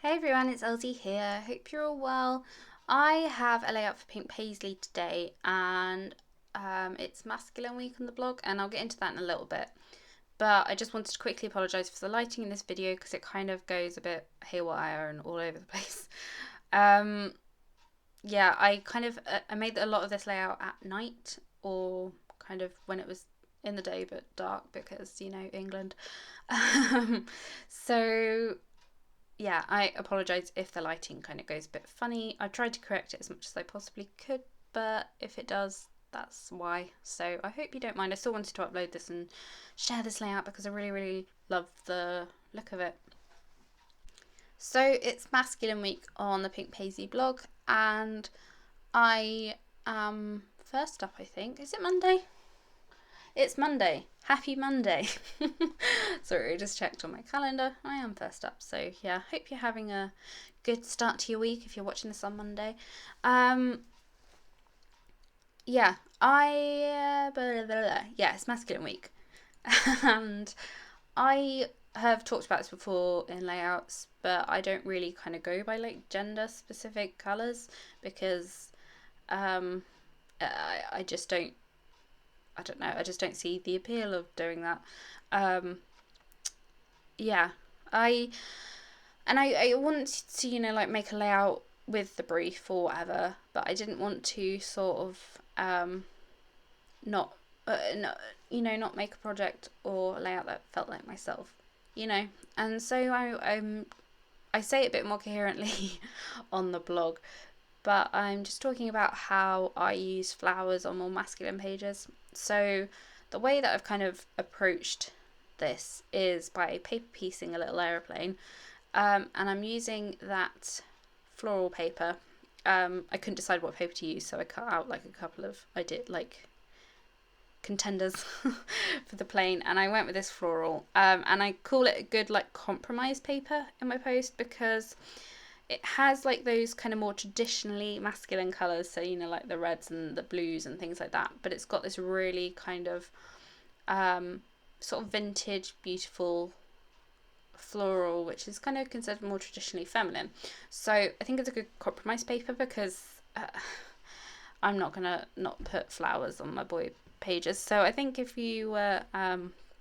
Hey everyone, it's Elsie here. Hope you're all well. I have a layout for Pink Paisley today, and it's Masculine Week on the blog, and I'll get into that in a little bit. But I just wanted to quickly apologise for the lighting in this video because it kind of goes a bit haywire and all over the place. Um, yeah, I made a lot of this layout at night or kind of when it was in the day but dark because England. Um, so yeah, I apologise if the lighting kind of goes a bit funny. I tried to correct it as much as I possibly could, but if it does, that's why. So I hope you don't mind. I still wanted to upload this and share this layout because I really, really love the look of it. So it's Masculine Week on the Pink Paisley blog, and I am first up, I think. Is it Monday? It's Monday. Happy Monday. Sorry, I just checked on my calendar. I am first up. So, yeah, hope you're having a good start to your week if you're watching this on Monday. Yeah, yeah, it's Masculine Week. And I have talked about this before in layouts, but I don't really kind of go by like gender specific colours because I just don't. I don't know. I just don't see the appeal of doing that. Um, yeah, I I wanted to like make a layout with the brief or whatever, but I didn't want to sort of not not not make a project or a layout that felt like myself, and so I say it a bit more coherently on the blog, but I'm just talking about how I use flowers on more masculine pages. So the way that I've kind of approached this is by paper piecing a little aeroplane, and I'm using that floral paper. I couldn't decide what paper to use, so I cut out like a couple of, I did like contenders for the plane, and I went with this floral, and I call it a good like compromise paper in my post because it has like those kind of more traditionally masculine colours, so like the reds and the blues and things like that, but it's got this really kind of sort of vintage beautiful floral, which is kind of considered more traditionally feminine. So I think it's a good compromise paper because I'm not gonna not put flowers on my boy pages. So I think if you were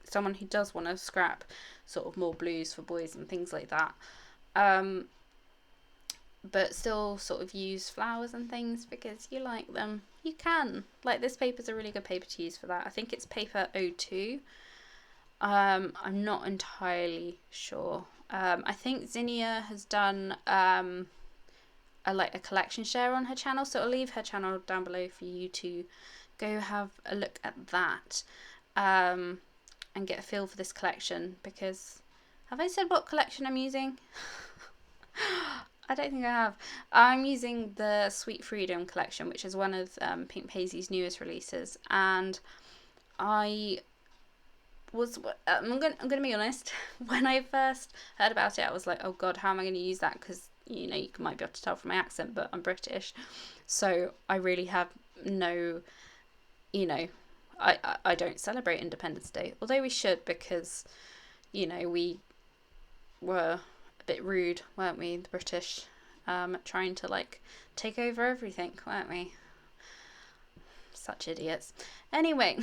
someone who does want to scrap sort of more blues for boys and things like that, but still sort of use flowers and things because you like them, you can. Like this paper's a really good paper to use for that. I think it's paper 02. I'm not entirely sure. I think Zinnia has done a collection share on her channel, so I'll leave her channel down below for you to go have a look at that, and get a feel for this collection. Because have I said what collection I'm using? I don't think I have. I'm using the Sweet Freedom collection, which is one of Pink Paisley's newest releases, and I'm gonna be honest. When I first heard about it, I was like, oh god, how am I going to use that? Because you might be able to tell from my accent, but I'm British, so I really have no, I don't celebrate Independence Day, although we should because, we were a bit rude, weren't we, the British, trying to like take over everything, weren't we? Such idiots. Anyway,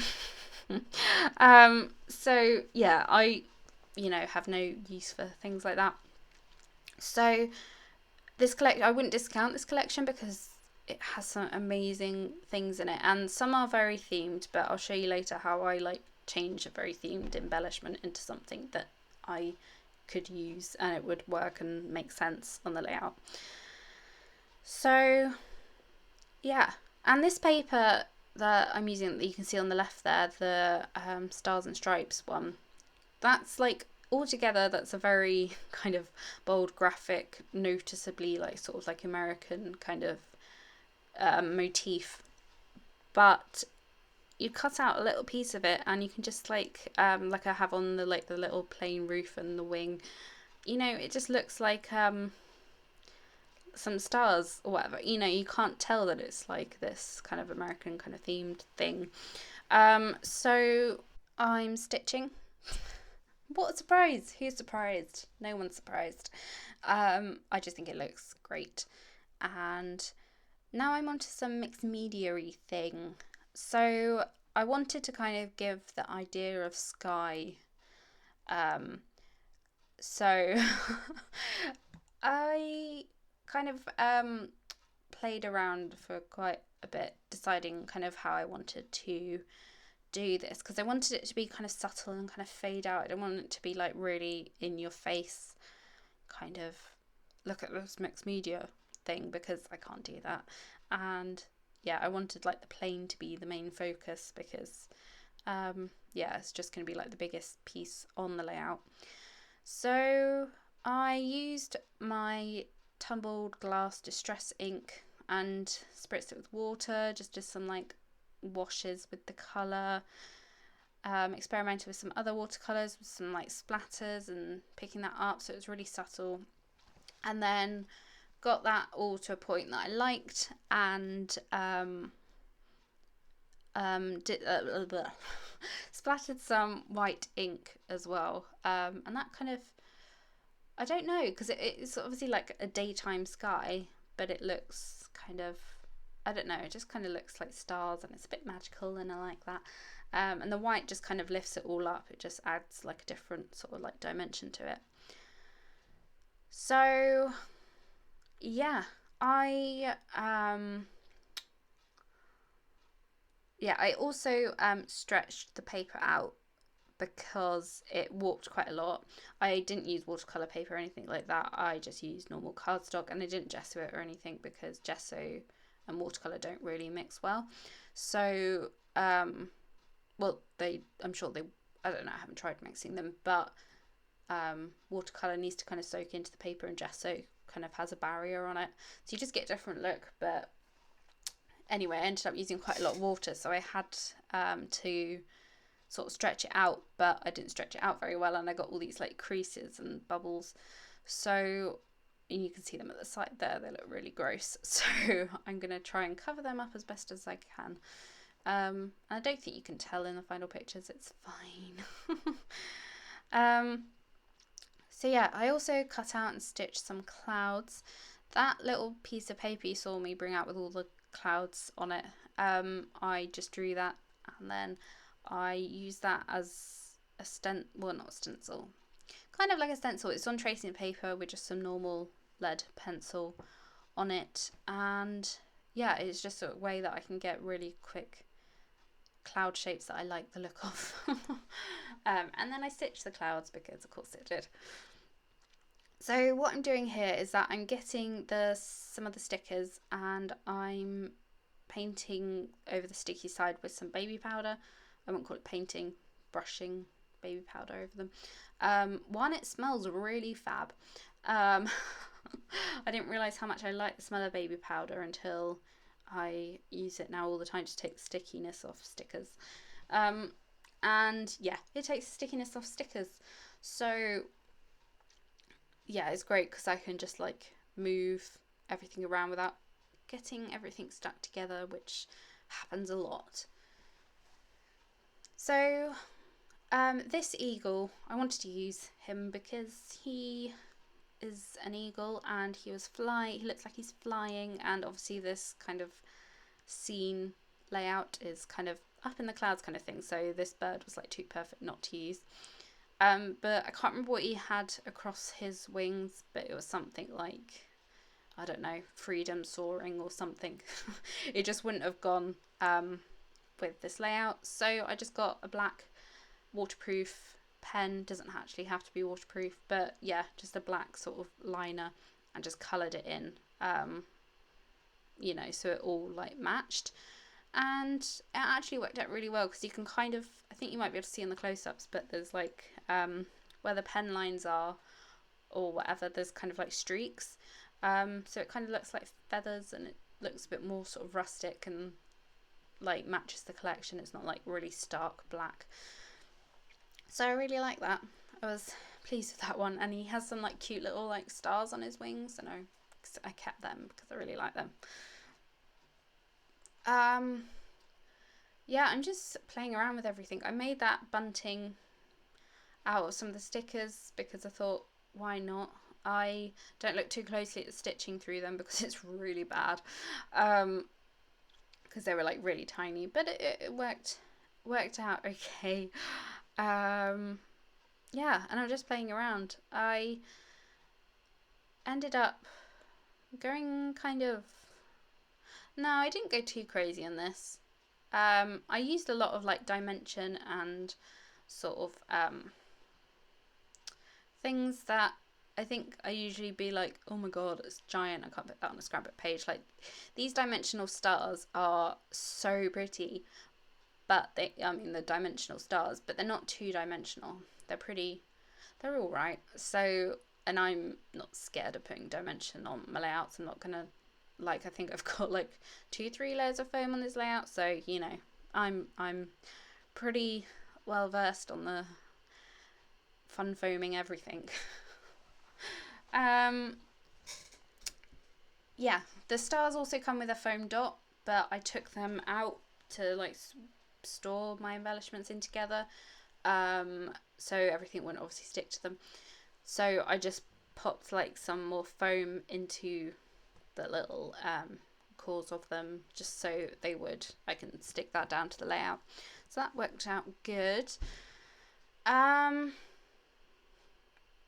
so yeah, I have no use for things like that. So this collection, I wouldn't discount this collection because it has some amazing things in it, and some are very themed, but I'll show you later how I like change a very themed embellishment into something that I could use and it would work and make sense on the layout. So yeah, and this paper that I'm using that you can see on the left there, the Stars and Stripes one, that's like altogether that's a very kind of bold graphic, noticeably like sort of like American kind of motif, but you cut out a little piece of it and you can just like I have on the like the little plain roof and the wing, it just looks like some stars or whatever. You can't tell that it's like this kind of American kind of themed thing. So I'm stitching What a surprise! Who's surprised? No one's surprised. I just think it looks great. And now I'm onto some mixed media-y thing. So I wanted to kind of give the idea of sky. So I kind of played around for quite a bit, deciding kind of how I wanted to do this, because I wanted it to be kind of subtle and kind of fade out. I don't want it to be like really in your face, kind of look at this mixed media thing, because I can't do that. And yeah, I wanted like the plane to be the main focus, because yeah, it's just going to be like the biggest piece on the layout. So I used my tumbled glass distress ink and spritzed it with water, just did some like washes with the colour, experimented with some other watercolours with some like splatters and picking that up, so it was really subtle, and then got that all to a point that I liked, and splattered some white ink as well, and that kind of, I don't know, because it's obviously like a daytime sky, but it looks kind of, I don't know, it just kind of looks like stars, and it's a bit magical, and I like that. And the white just kind of lifts it all up. It just adds like a different sort of like dimension to it. So yeah, I also stretched the paper out because it warped quite a lot. I didn't use watercolor paper or anything like that. I just used normal cardstock, and I didn't gesso it or anything because gesso and watercolor don't really mix well. So well, I'm sure they, I don't know, I haven't tried mixing them, but watercolor needs to kind of soak into the paper, and gesso kind of has a barrier on it, so you just get a different look. But anyway, I ended up using quite a lot of water, so I had to sort of stretch it out, but I didn't stretch it out very well, and I got all these like creases and bubbles. So you can see them at the side there, they look really gross. So I'm going to try and cover them up as best as I can. I don't think you can tell in the final pictures, it's fine. So yeah, I also cut out and stitched some clouds. That little piece of paper you saw me bring out with all the clouds on it, I just drew that, and then I use that as a not stencil, kind of like a stencil. It's on tracing paper with just some normal lead pencil on it, and yeah, it's just a way that I can get really quick cloud shapes that I like the look of. And then I stitched the clouds because of course it did. So what I'm doing here is that I'm getting some of the stickers, and I'm painting over the sticky side with some baby powder. I won't call it painting, brushing baby powder over them. One, it smells really fab. I didn't realise how much I like the smell of baby powder until I use it now all the time to take the stickiness off stickers. And yeah, it takes the stickiness off stickers. So yeah, it's great because I can just like move everything around without getting everything stuck together, which happens a lot. So this eagle, I wanted to use him because he is an eagle, and he looks like he's flying, and obviously this kind of scene layout is kind of up in the clouds kind of thing, so this bird was like too perfect not to use. But I can't remember what he had across his wings, but it was something like, I don't know, freedom soaring or something. It just wouldn't have gone with this layout, so I just got a black waterproof pen. Doesn't actually have to be waterproof, but yeah, just a black sort of liner, and just coloured it in, you know, so it all like matched. And it actually worked out really well, because you can kind of, I think you might be able to see in the close-ups, but there's like where the pen lines are or whatever, there's kind of like streaks, so it kind of looks like feathers, and it looks a bit more sort of rustic and like matches the collection. It's not like really stark black, so I really like that. I was pleased with that one, and he has some like cute little like stars on his wings, and I kept them because I really like them. Yeah, I'm just playing around with everything. I made that bunting out of some of the stickers because I thought, why not? I don't look too closely at the stitching through them because it's really bad, because they were like really tiny, but it worked out okay. Yeah, and I'm just playing around. I ended up going kind of... No, I didn't go too crazy on this. I used a lot of like dimension and sort of things that I think I usually be like, oh my god, it's giant, I can't put that on a scrapbook page. Like, these dimensional stars are so pretty, but they're dimensional stars, but they're not two-dimensional. They're all right. So, and I'm not scared of putting dimension on my layouts. I'm not gonna, like, I think I've got like 2-3 layers of foam on this layout, so you know, I'm pretty well versed on the fun foaming everything. Yeah, the stars also come with a foam dot, but I took them out to like store my embellishments in together, so everything wouldn't obviously stick to them. So I just popped like some more foam into the little cores of them, just so I can stick that down to the layout. So that worked out good.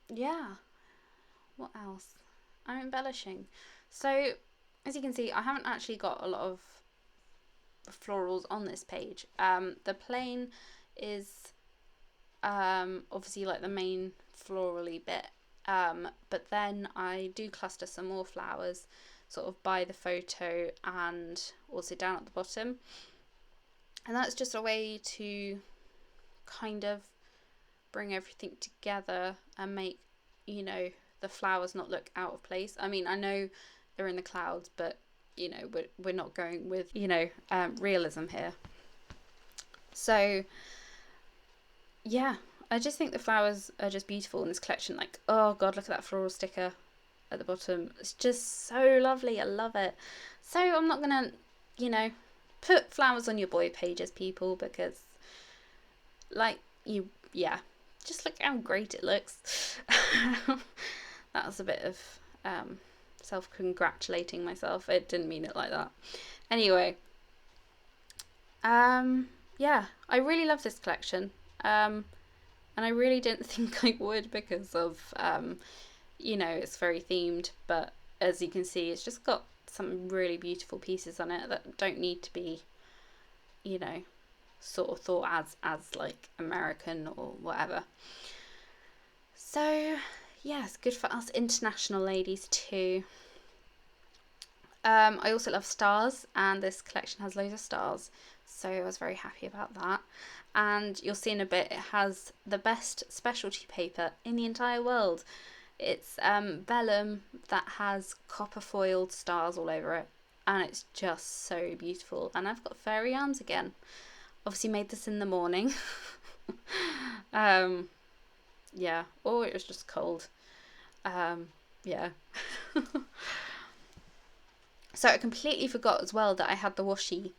Yeah, what else? I'm embellishing. So as you can see, I haven't actually got a lot of florals on this page. The plain is obviously like the main florally bit, but then I do cluster some more flowers sort of by the photo and also down at the bottom, and that's just a way to kind of bring everything together and make, you know, the flowers not look out of place. I mean, I know they're in the clouds, but you know, we're not going with, you know, realism here. So yeah, I just think the flowers are just beautiful in this collection. Like, oh god, look at that floral sticker at the bottom. It's just so lovely. I love it. So I'm not gonna, you know, put flowers on your boy pages, people, because like just look how great it looks. That was a bit of self-congratulating myself. It didn't mean it like that. Anyway, yeah, I really love this collection, and I really didn't think I would because of you know, it's very themed, but as you can see, it's just got some really beautiful pieces on it that don't need to be, you know, sort of thought as like American or whatever. So yeah, it's good for us international ladies too. I also love stars, and this collection has loads of stars, so I was very happy about that. And you'll see in a bit, it has the best specialty paper in the entire world. It's vellum that has copper foiled stars all over it, and it's just so beautiful. And I've got fairy arms again. Obviously made this in the morning. Yeah, or it was just cold. Yeah. So I completely forgot as well that I had the washi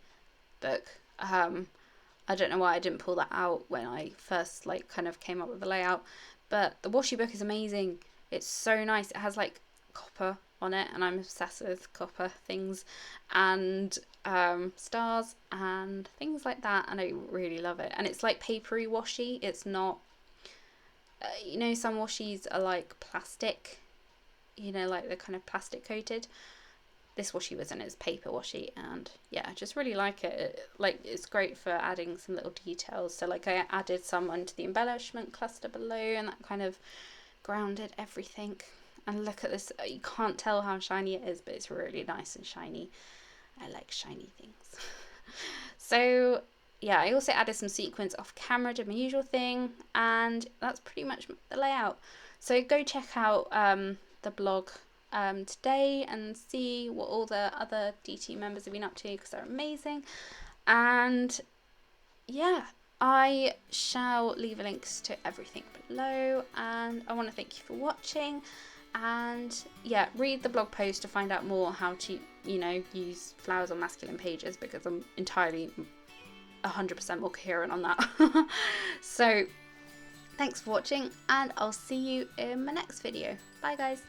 book. I don't know why I didn't pull that out when I first like kind of came up with the layout, but the washi book is amazing. It's so nice. It has like copper on it, and I'm obsessed with copper things and stars and things like that, and I really love it. And it's like papery washi. It's not, you know, some washis are like plastic, you know, like they're kind of plastic coated. This washi wasn't, it's paper washi, and yeah, I just really like it. Like, it's great for adding some little details. So like I added some onto the embellishment cluster below, and that kind of grounded everything. And look at this, you can't tell how shiny it is, but it's really nice and shiny. I like shiny things. So yeah, I also added some sequins off camera, did my usual thing, and that's pretty much the layout. So go check out the blog today and see what all the other DT members have been up to, because they're amazing. And yeah, I shall leave links to everything below, and I want to thank you for watching. And yeah, read the blog post to find out more how to, you know, use flowers on masculine pages, because I'm entirely 100% more coherent on that. So Thanks for watching, and I'll see you in my next video. Bye guys.